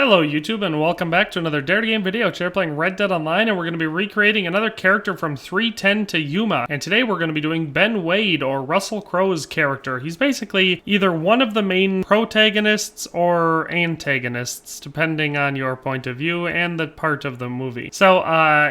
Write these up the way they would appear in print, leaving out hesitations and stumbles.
Hello YouTube and welcome back to another Dare to Game video. Today we're playing Red Dead Online and we're going to be recreating another character from 310 to Yuma. And today we're going to be doing Ben Wade, or Russell Crowe's character. He's basically either one of the main protagonists or antagonists, depending on your point of view and the part of the movie. So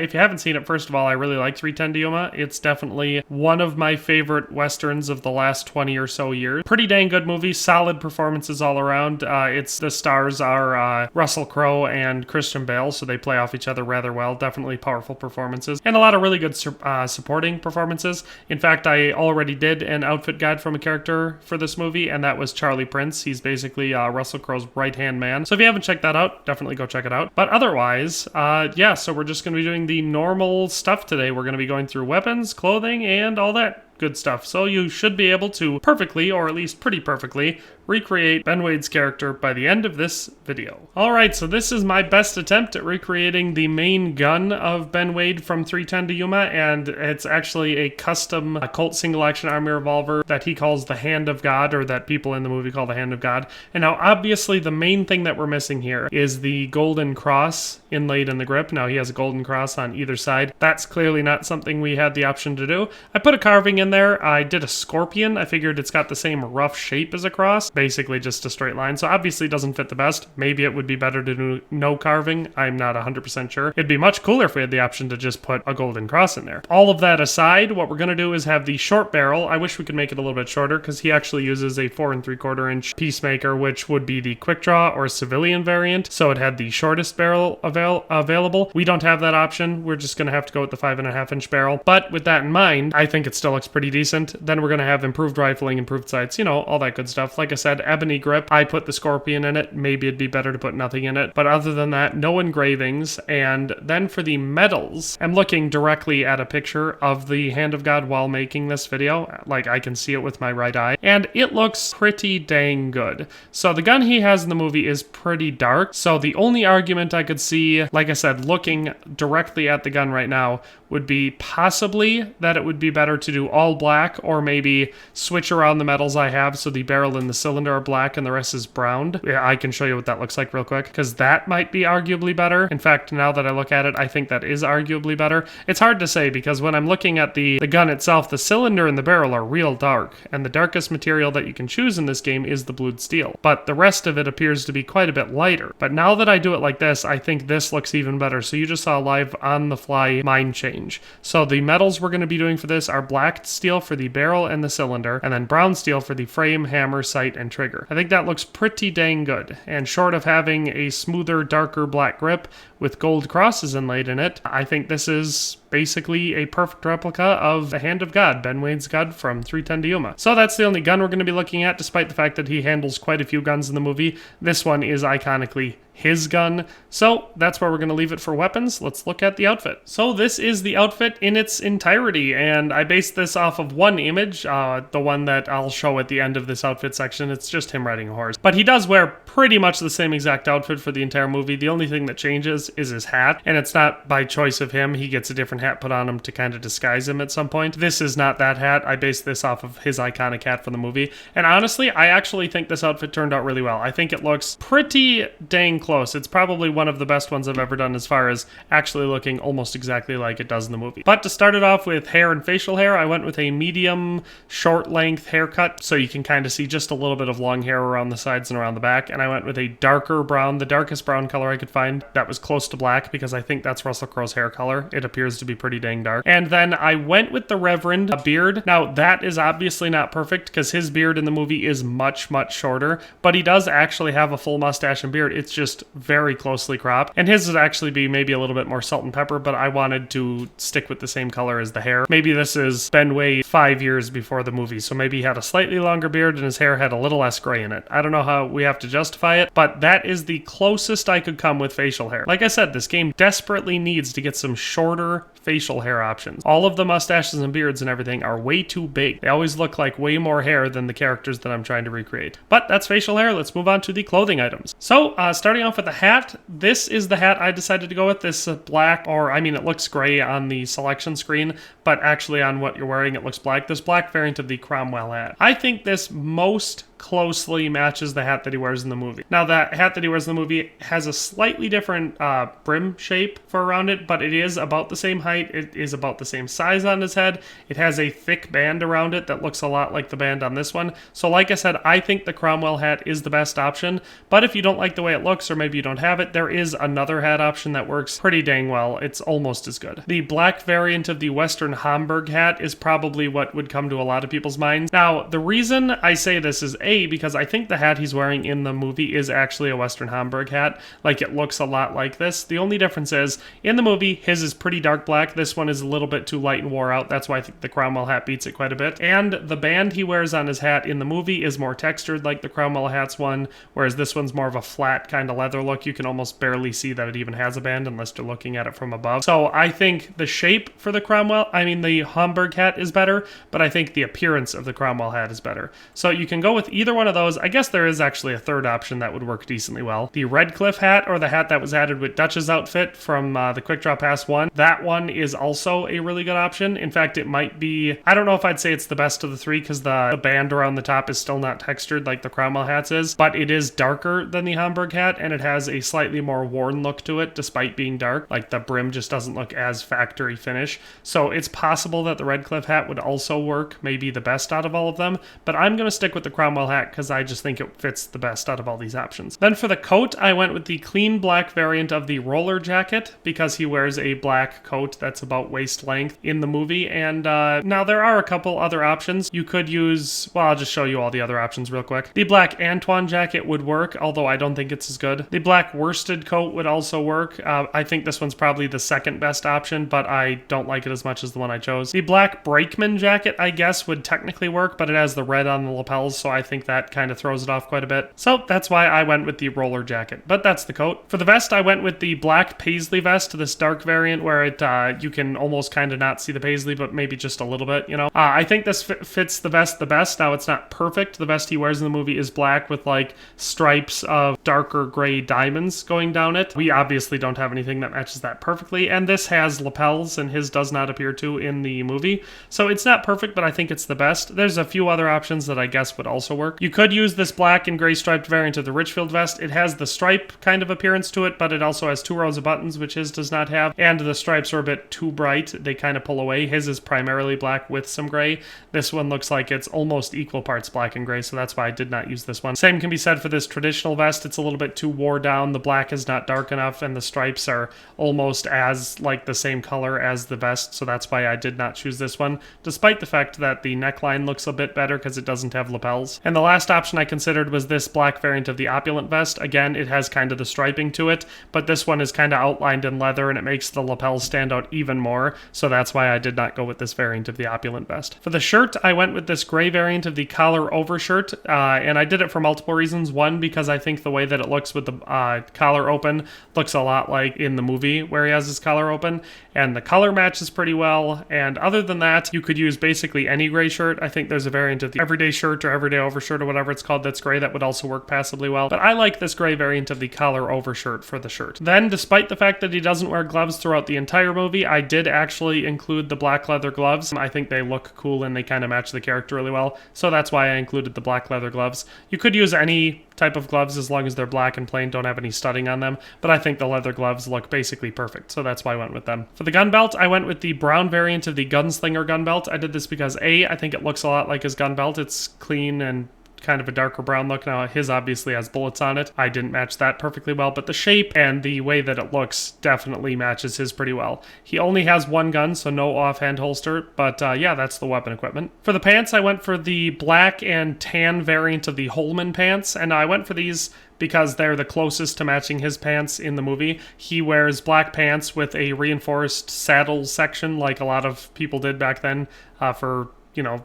if you haven't seen it, first of all, I really like 310 to Yuma. It's definitely one of my favorite westerns of the last 20 or so years. Pretty dang good movie, solid performances all around. The stars are Russell Crowe and Christian Bale, so they play off each other rather well. Definitely powerful performances and a lot of really good supporting performances. In fact, I already did an outfit guide from a character for this movie, and that was Charlie Prince. He's basically Russell Crowe's right-hand man. So if you haven't checked that out, definitely go check it out. But otherwise, yeah, so we're just going to be doing the normal stuff today. We're going to be going through weapons, clothing, and all that good stuff. So you should be able to perfectly, or at least pretty perfectly, recreate Ben Wade's character by the end of this video. Alright, so this is my best attempt at recreating the main gun of Ben Wade from 310 to Yuma, and it's actually a custom Colt single action army revolver that he calls the Hand of God, or that people in the movie call the Hand of God. And now obviously the main thing that we're missing here is the golden cross inlaid in the grip. Now he has a golden cross on either side. That's clearly not something we had the option to do. I put a carving in there. I did a scorpion. I figured it's got the same rough shape as a cross, basically just a straight line. So obviously it doesn't fit the best. Maybe it would be better to do no carving. I'm not 100% sure. It'd be much cooler if we had the option to just put a golden cross in there. All of that aside, what we're going to do is have the short barrel. I wish we could make it a little bit shorter because he actually uses a 4 3/4 inch Peacemaker, which would be the quick draw or civilian variant. So it had the shortest barrel available. We don't have that option. We're just going to have to go with the 5.5 inch barrel. But with that in mind, I think it still looks pretty decent. Then we're going to have improved rifling, improved sights, you know, all that good stuff. Like I said, ebony grip. I put the scorpion in it. Maybe it'd be better to put nothing in it. But other than that, no engravings. And then for the medals, I'm looking directly at a picture of the Hand of God while making this video. Like, I can see it with my right eye. And it looks pretty dang good. So the gun he has in the movie is pretty dark. So the only argument I could see, like I said, looking directly at the gun right now, would be possibly that it would be better to do all black, or maybe switch around the metals I have so the barrel and the cylinder are black and the rest is browned. Yeah, I can show you what that looks like real quick, because that might be arguably better. In fact, now that I look at it, I think that is arguably better. It's hard to say because when I'm looking at the gun itself, the cylinder and the barrel are real dark, and the darkest material that you can choose in this game is the blued steel. But the rest of it appears to be quite a bit lighter. But now that I do it like this, I think this looks even better. So you just saw a live on-the-fly mind change. So the metals we're going to be doing for this are black steel for the barrel and the cylinder, and then brown steel for the frame, hammer, sight, and trigger. I think that looks pretty dang good. And short of having a smoother, darker black grip with gold crosses inlaid in it, I think this is basically a perfect replica of the Hand of God, Ben Wade's gun from 310 to Yuma. So that's the only gun we're going to be looking at, despite the fact that he handles quite a few guns in the movie. This one is iconically his gun. So that's where we're going to leave it for weapons. Let's look at the outfit. So this is the outfit in its entirety, and I based this off of one image, the one that I'll show at the end of this outfit section. It's just him riding a horse. But he does wear pretty much the same exact outfit for the entire movie. The only thing that changes is his hat, and it's not by choice of him. He gets a different hat put on him to kind of disguise him at some point. This is not that hat. I based this off of his iconic hat from the movie. And honestly, I actually think this outfit turned out really well. I think it looks pretty dang close. It's probably one of the best ones I've ever done as far as actually looking almost exactly like it does in the movie. But to start it off with hair and facial hair, I went with a medium short length haircut, so you can kind of see just a little bit of long hair around the sides and around the back. And I went with a darker brown, the darkest brown color I could find that was close to black, because I think that's Russell Crowe's hair color. It appears to be pretty dang dark. And then I went with the Reverend beard. Now that is obviously not perfect because his beard in the movie is much, much shorter, but he does actually have a full mustache and beard. It's just very closely cropped. And his would actually be maybe a little bit more salt and pepper, but I wanted to stick with the same color as the hair. Maybe this is Ben Wade 5 years before the movie, so maybe he had a slightly longer beard and his hair had a little less gray in it. I don't know how we have to justify it, but that is the closest I could come with facial hair. Like I said, this game desperately needs to get some shorter facial hair options. All of the mustaches and beards and everything are way too big. They always look like way more hair than the characters that I'm trying to recreate. But that's facial hair. Let's move on to the clothing items. So starting off with the hat, this is the hat I decided to go with. This black, or I mean it looks gray on the selection screen, but actually on what you're wearing it looks black. This black variant of the Cromwell hat. I think this most closely matches the hat that he wears in the movie. Now, that hat that he wears in the movie has a slightly different brim shape for around it, but it is about the same height. It is about the same size on his head. It has a thick band around it that looks a lot like the band on this one. So like I said, I think the Cromwell hat is the best option, but if you don't like the way it looks, or maybe you don't have it, there is another hat option that works pretty dang well. It's almost as good. The black variant of the Western Homburg hat is probably what would come to a lot of people's minds. Now, the reason I say this is because I think the hat he's wearing in the movie is actually a Western Homburg hat. Like, it looks a lot like this. The only difference is, in the movie, his is pretty dark black. This one is a little bit too light and wore out. That's why I think the Cromwell hat beats it quite a bit. And the band he wears on his hat in the movie is more textured like the Cromwell hat's one, whereas this one's more of a flat kind of leather look. You can almost barely see that it even has a band unless you're looking at it from above. So I think the shape for the the Homburg hat is better, but I think the appearance of the Cromwell hat is better. So you can go with either one of those. I guess there is actually a third option that would work decently well. The Redcliffe hat, or the hat that was added with Dutch's outfit from the Quick Draw Pass 1, that one is also a really good option. In fact, it might be, I don't know if I'd say it's the best of the three, because the band around the top is still not textured like the Cromwell hat's is, but it is darker than the Homburg hat, and it has a slightly more worn look to it despite being dark. Like, the brim just doesn't look as factory finish. So it's possible that the Redcliffe hat would also work, maybe the best out of all of them, but I'm going to stick with the Cromwell hat because I just think it fits the best out of all these options. Then for the coat, I went with the clean black variant of the roller jacket because he wears a black coat that's about waist length in the movie. And now there are a couple other options. You could use, well, I'll just show you all the other options real quick. The black Antoine jacket would work, although I don't think it's as good. The black worsted coat would also work. I think this one's probably the second best option, but I don't like it as much as the one I chose. The black brakeman jacket, I guess, would technically work, but it has the red on the lapels, so I think that kind of throws it off quite a bit. So that's why I went with the roller jacket, but that's the coat. For the vest, I went with the black paisley vest, this dark variant where it you can almost kind of not see the paisley, but maybe just a little bit, you know. I think this fits the vest the best. Now, it's not perfect. The vest he wears in the movie is black with like stripes of darker gray diamonds going down it. We obviously don't have anything that matches that perfectly, and this has lapels, and his does not appear to in the movie. So it's not perfect, but I think it's the best. There's a few other options that I guess would also work. You could use this black and gray striped variant of the Richfield vest. It has the stripe kind of appearance to it, but it also has 2 rows of buttons, which his does not have, and the stripes are a bit too bright. They kind of pull away. His is primarily black with some gray. This one looks like it's almost equal parts black and gray, so that's why I did not use this one. Same can be said for this traditional vest. It's a little bit too wore down. The black is not dark enough, and the stripes are almost as like the same color as the vest, so that's why I did not choose this one, despite the fact that the neckline looks a bit better because it doesn't have lapels. And the last option I considered was this black variant of the opulent vest. Again, it has kind of the striping to it, but this one is kind of outlined in leather, and it makes the lapels stand out even more, so that's why I did not go with this variant of the opulent vest. For the shirt, I went with this gray variant of the collar overshirt, and I did it for multiple reasons. One, because I think the way that it looks with the collar open looks a lot like in the movie where he has his collar open, and the color matches pretty well. And other than that, you could use basically any gray shirt. I think there's a variant of the everyday shirt or everyday overshirt or whatever it's called that's gray that would also work passably well, but I like this gray variant of the collar overshirt for the shirt. Then, despite the fact that he doesn't wear gloves throughout the entire movie, I did actually include the black leather gloves. I think they look cool and they kind of match the character really well, so that's why I included the black leather gloves. You could use any type of gloves as long as they're black and plain, don't have any studding on them, but I think the leather gloves look basically perfect, so that's why I went with them. For the gun belt, I went with the brown variant of the gunslinger gun belt. I did this because I think it looks a lot like his gun belt. It's clean and kind of a darker brown look. Now, his obviously has bullets on it. I didn't match that perfectly well, but the shape and the way that it looks definitely matches his pretty well. He only has one gun, so no offhand holster, but yeah, that's the weapon equipment. For the pants, I went for the black and tan variant of the Holman pants, and I went for these because they're the closest to matching his pants in the movie. He wears black pants with a reinforced saddle section like a lot of people did back then for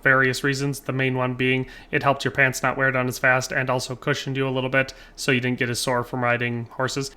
various reasons. The main one being it helped your pants not wear down as fast and also cushioned you a little bit so you didn't get as sore from riding horses.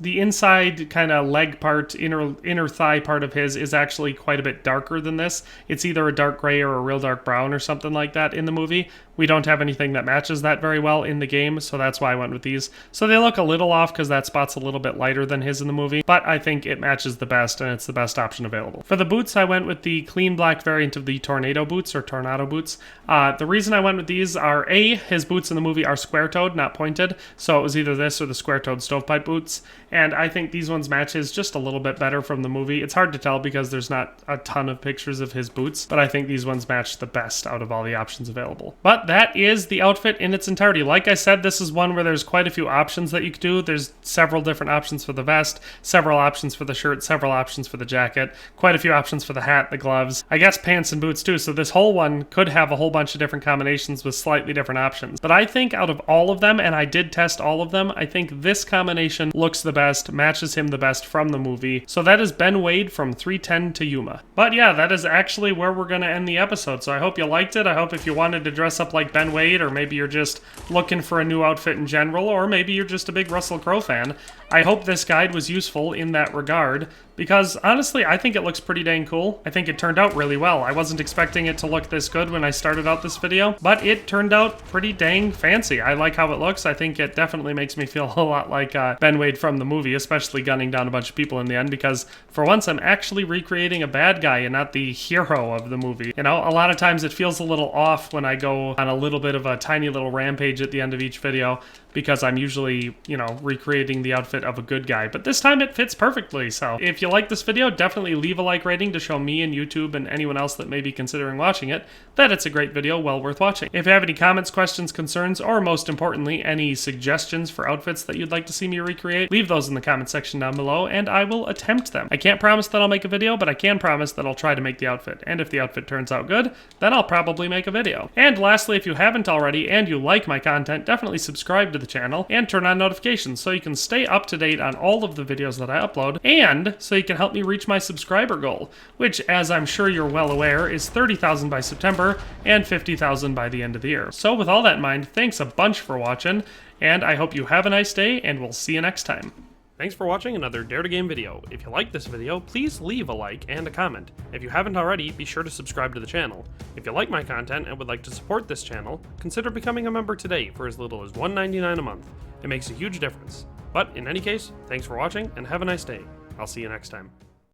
The inside kind of leg part, inner thigh part of his is actually quite a bit darker than this. It's either a dark gray or a real dark brown or something like that in the movie. We don't have anything that matches that very well in the game, so that's why I went with these. So they look a little off because that spot's a little bit lighter than his in the movie, but I think it matches the best and it's the best option available. For the boots, I went with the clean black variant of the tornado boots. boots or tornado boots. The reason I went with these are his boots in the movie are square-toed, not pointed, so it was either this or the square-toed stovepipe boots, and I think these ones match his just a little bit better from the movie. It's hard to tell because there's not a ton of pictures of his boots, but I think these ones match the best out of all the options available. But that is the outfit in its entirety. Like I said, this is one where there's quite a few options that you could do. There's several different options for the vest, several options for the shirt, several options for the jacket, quite a few options for the hat, the gloves, I guess pants and boots too, so this whole one could have a whole bunch of different combinations with slightly different options. But I think out of all of them, and I did test all of them, I think this combination looks the best, matches him the best from the movie. So that is Ben Wade from 310 to Yuma. But yeah, that is actually where we're going to end the episode, so I hope you liked it. I hope if you wanted to dress up like Ben Wade, or maybe you're just looking for a new outfit in general, or maybe you're just a big Russell Crowe fan, I hope this guide was useful in that regard, because honestly, I think it looks pretty dang cool. I think it turned out really well. I wasn't expecting it to look this good when I started out this video, but it turned out pretty dang fancy. I like how it looks. I think it definitely makes me feel a lot like Ben Wade from the movie, especially gunning down a bunch of people in the end, because for once I'm actually recreating a bad guy and not the hero of the movie. You know, a lot of times it feels a little off when I go on a little bit of a tiny little rampage at the end of each video, because I'm usually, you know, recreating the outfit of a good guy. But this time it fits perfectly, so if you like this video, definitely leave a like rating to show me and YouTube and anyone else that may be considering watching it that it's a great video, well worth watching. If you have any comments, questions, concerns, or most importantly, any suggestions for outfits that you'd like to see me recreate, leave those in the comment section down below, and I will attempt them. I can't promise that I'll make a video, but I can promise that I'll try to make the outfit, and if the outfit turns out good, then I'll probably make a video. And lastly, if you haven't already and you like my content, definitely subscribe to the channel and turn on notifications so you can stay up to date on all of the videos that I upload, and so you can help me reach my subscriber goal, which, as I'm sure you're well aware, is 30,000 by September and 50,000 by the end of the year. So with all that in mind, thanks a bunch for watching, and I hope you have a nice day, and we'll see you next time. Thanks for watching another Dare to Game video. If you like this video, please leave a like and a comment. If you haven't already, be sure to subscribe to the channel. If you like my content and would like to support this channel, consider becoming a member today for as little as $1.99 a month. It makes a huge difference. But in any case, thanks for watching and have a nice day. I'll see you next time.